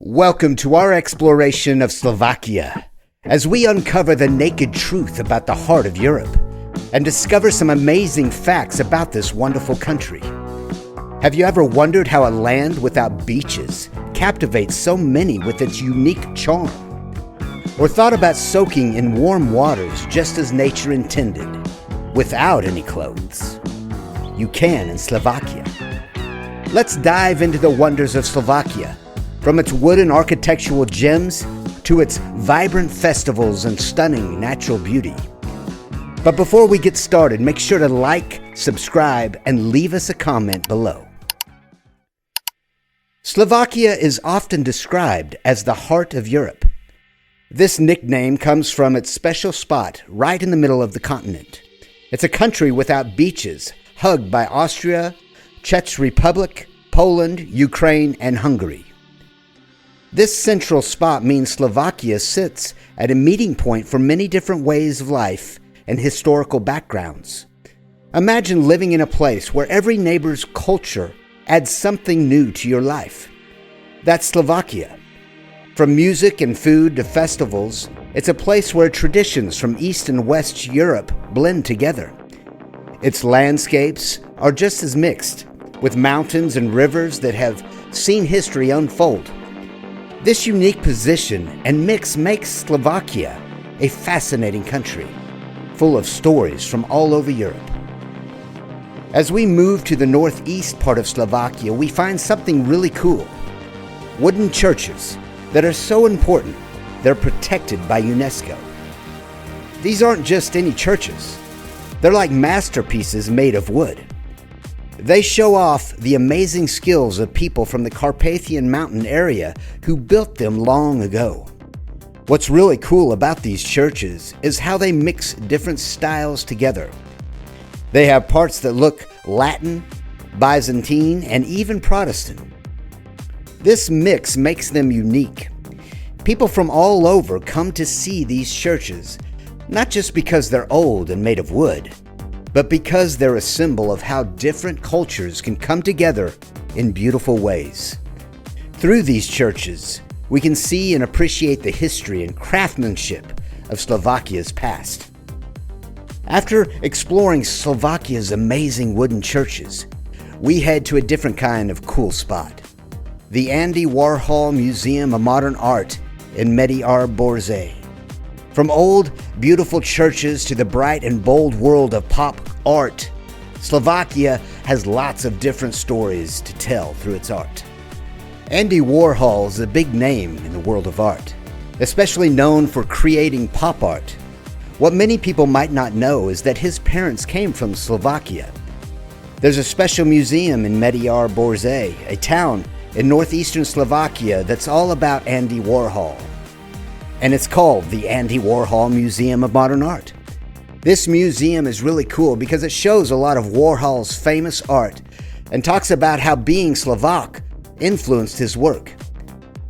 Welcome to our exploration of Slovakia, as we uncover the naked truth about the heart of Europe and discover some amazing facts about this wonderful country. Have you ever wondered how a land without beaches captivates so many with its unique charm? Or thought about soaking in warm waters just as nature intended, without any clothes? You can in Slovakia. Let's dive into the wonders of Slovakia, from its wooden architectural gems to its vibrant festivals and stunning natural beauty. But before we get started, make sure to like, subscribe, and leave us a comment below. Slovakia is often described as the heart of Europe. This nickname comes from its special spot right in the middle of the continent. It's a country without beaches, hugged by Austria, Czech Republic, Poland, Ukraine, and Hungary. This central spot means Slovakia sits at a meeting point for many different ways of life and historical backgrounds. Imagine living in a place where every neighbor's culture adds something new to your life. That's Slovakia. From music and food to festivals, it's a place where traditions from East and West Europe blend together. Its landscapes are just as mixed, with mountains and rivers that have seen history unfold. This unique position and mix makes Slovakia a fascinating country, full of stories from all over Europe. As we move to the northeast part of Slovakia, we find something really cool. Wooden churches that are so important, they're protected by UNESCO. These aren't just any churches. They're like masterpieces made of wood. They show off the amazing skills of people from the Carpathian mountain area who built them long ago. What's really cool about these churches is how they mix different styles together. They have parts that look Latin, Byzantine, and even Protestant. This mix makes them unique. People from all over come to see these churches, not just because they're old and made of wood, but because they're a symbol of how different cultures can come together in beautiful ways. Through these churches, we can see and appreciate the history and craftsmanship of Slovakia's past. After exploring Slovakia's amazing wooden churches, we head to a different kind of cool spot. The Andy Warhol Museum of Modern Art in Mediar-Borzay. From old, beautiful churches to the bright and bold world of pop art, Slovakia has lots of different stories to tell through its art. Andy Warhol is a big name in the world of art, especially known for creating pop art. What many people might not know is that his parents came from Slovakia. There's a special museum in Mediar-Borzay, a town in northeastern Slovakia that's all about Andy Warhol. And it's called the Andy Warhol Museum of Modern Art. This museum is really cool because it shows a lot of Warhol's famous art and talks about how being Slovak influenced his work.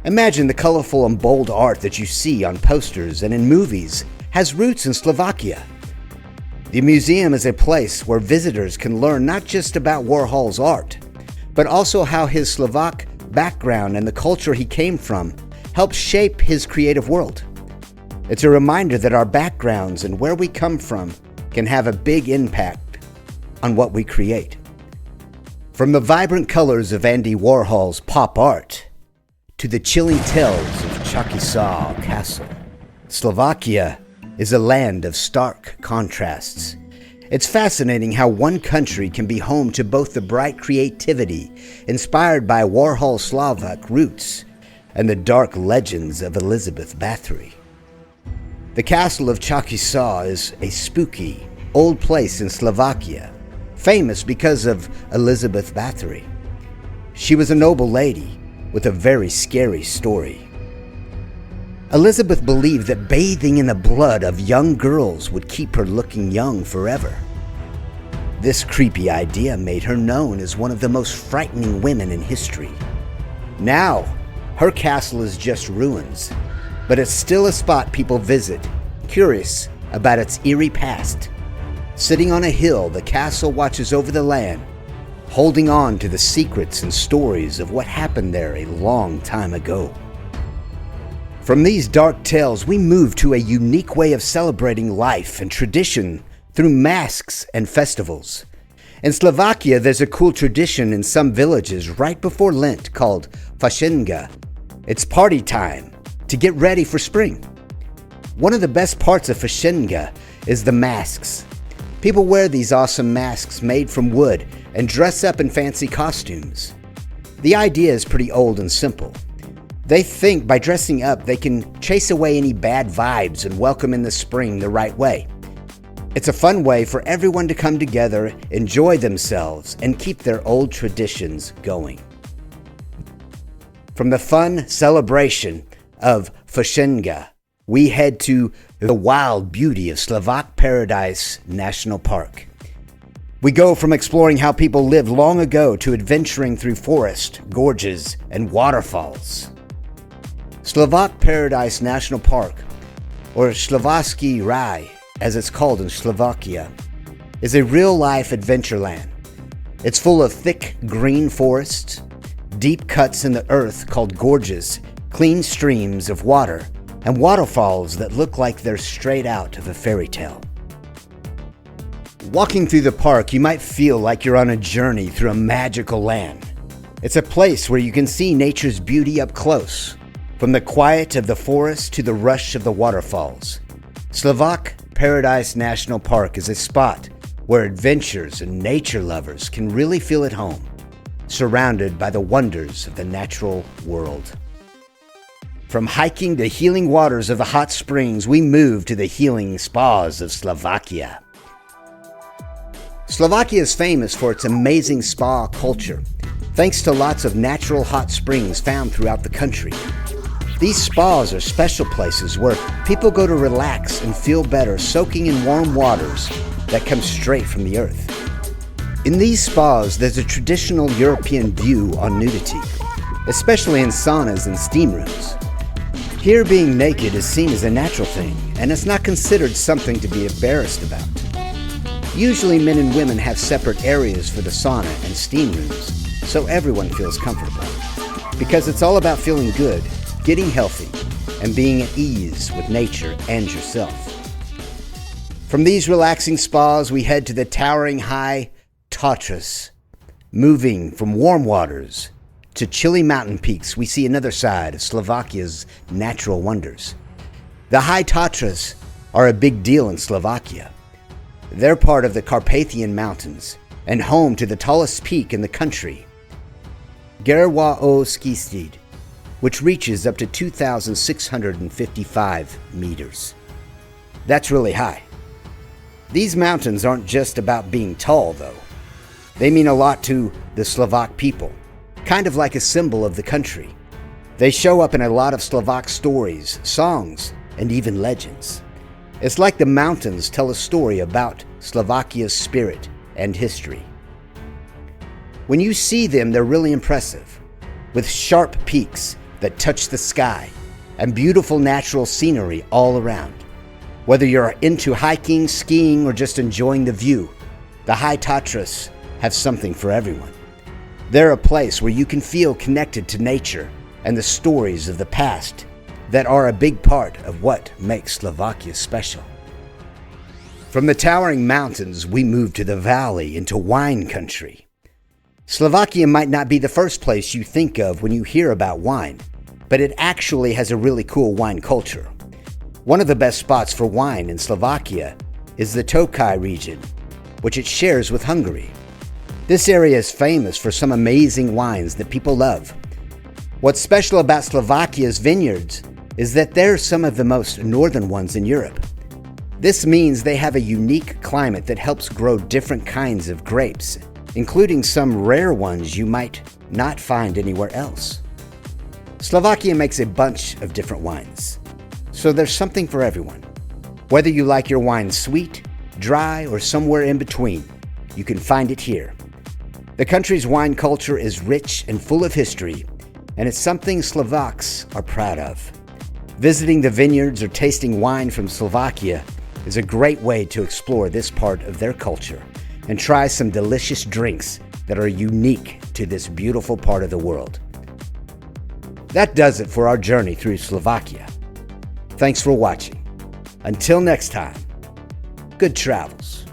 Imagine the colorful and bold art that you see on posters and in movies has roots in Slovakia. The museum is a place where visitors can learn not just about Warhol's art, but also how his Slovak background and the culture he came from helped shape his creative world. It's a reminder that our backgrounds and where we come from can have a big impact on what we create. From the vibrant colors of Andy Warhol's pop art to the chilling tales of Čachtice Castle, Slovakia is a land of stark contrasts. It's fascinating how one country can be home to both the bright creativity inspired by Warhol's Slovak roots and the dark legends of Elizabeth Báthory. The Castle of Čachtice is a spooky, old place in Slovakia, famous because of Elizabeth Báthory. She was a noble lady with a very scary story. Elizabeth believed that bathing in the blood of young girls would keep her looking young forever. This creepy idea made her known as one of the most frightening women in history. Now, her castle is just ruins, but it's still a spot people visit, curious about its eerie past. Sitting on a hill, the castle watches over the land, holding on to the secrets and stories of what happened there a long time ago. From these dark tales, we move to a unique way of celebrating life and tradition through masks and festivals. In Slovakia, there's a cool tradition in some villages right before Lent called Fašiangy. It's party time to get ready for spring. One of the best parts of Fašiangy is the masks. People wear these awesome masks made from wood and dress up in fancy costumes. The idea is pretty old and simple. They think by dressing up they can chase away any bad vibes and welcome in the spring the right way. It's a fun way for everyone to come together, enjoy themselves, and keep their old traditions going. From the fun celebration of Fašiangy, we head to the wild beauty of Slovak Paradise National Park. We go from exploring how people lived long ago to adventuring through forest, gorges, and waterfalls. Slovak Paradise National Park, or Slovenský raj, as it's called in Slovakia, is a real-life adventure land. It's full of thick green forests, deep cuts in the earth called gorges, clean streams of water, and waterfalls that look like they're straight out of a fairy tale. Walking through the park, you might feel like you're on a journey through a magical land. It's a place where you can see nature's beauty up close, from the quiet of the forest to the rush of the waterfalls. Slovak Paradise National Park is a spot where adventurers and nature lovers can really feel at home, surrounded by the wonders of the natural world. From hiking to healing waters of the hot springs, we move to the healing spas of Slovakia. Slovakia is famous for its amazing spa culture, thanks to lots of natural hot springs found throughout the country. These spas are special places where people go to relax and feel better soaking in warm waters that come straight from the earth. In these spas, there's a traditional European view on nudity, especially in saunas and steam rooms. Here, being naked is seen as a natural thing, and it's not considered something to be embarrassed about. Usually, men and women have separate areas for the sauna and steam rooms, so everyone feels comfortable. Because it's all about feeling good, getting healthy, and being at ease with nature and yourself. From these relaxing spas, we head to the towering high Tatras. Moving from warm waters to chilly mountain peaks, we see another side of Slovakia's natural wonders. The high Tatras are a big deal in Slovakia. They're part of the Carpathian Mountains and home to the tallest peak in the country, Gerwaoskistid, which reaches up to 2,655 meters. That's really high. These mountains aren't just about being tall, though. They mean a lot to the Slovak people, kind of like a symbol of the country. They show up in a lot of Slovak stories, songs, and even legends. It's like the mountains tell a story about Slovakia's spirit and history. When you see them, they're really impressive, with sharp peaks that touch the sky and beautiful natural scenery all around. Whether you're into hiking, skiing, or just enjoying the view, the High Tatras have something for everyone. They're a place where you can feel connected to nature and the stories of the past that are a big part of what makes Slovakia special. From the towering mountains, we move to the valley into wine country. Slovakia might not be the first place you think of when you hear about wine, but it actually has a really cool wine culture. One of the best spots for wine in Slovakia is the Tokaj region, which it shares with Hungary. This area is famous for some amazing wines that people love. What's special about Slovakia's vineyards is that they're some of the most northern ones in Europe. This means they have a unique climate that helps grow different kinds of grapes, including some rare ones you might not find anywhere else. Slovakia makes a bunch of different wines, so there's something for everyone. Whether you like your wine sweet, dry, or somewhere in between, you can find it here. The country's wine culture is rich and full of history, and it's something Slovaks are proud of. Visiting the vineyards or tasting wine from Slovakia is a great way to explore this part of their culture and try some delicious drinks that are unique to this beautiful part of the world. That does it for our journey through Slovakia. Thanks for watching. Until next time, good travels.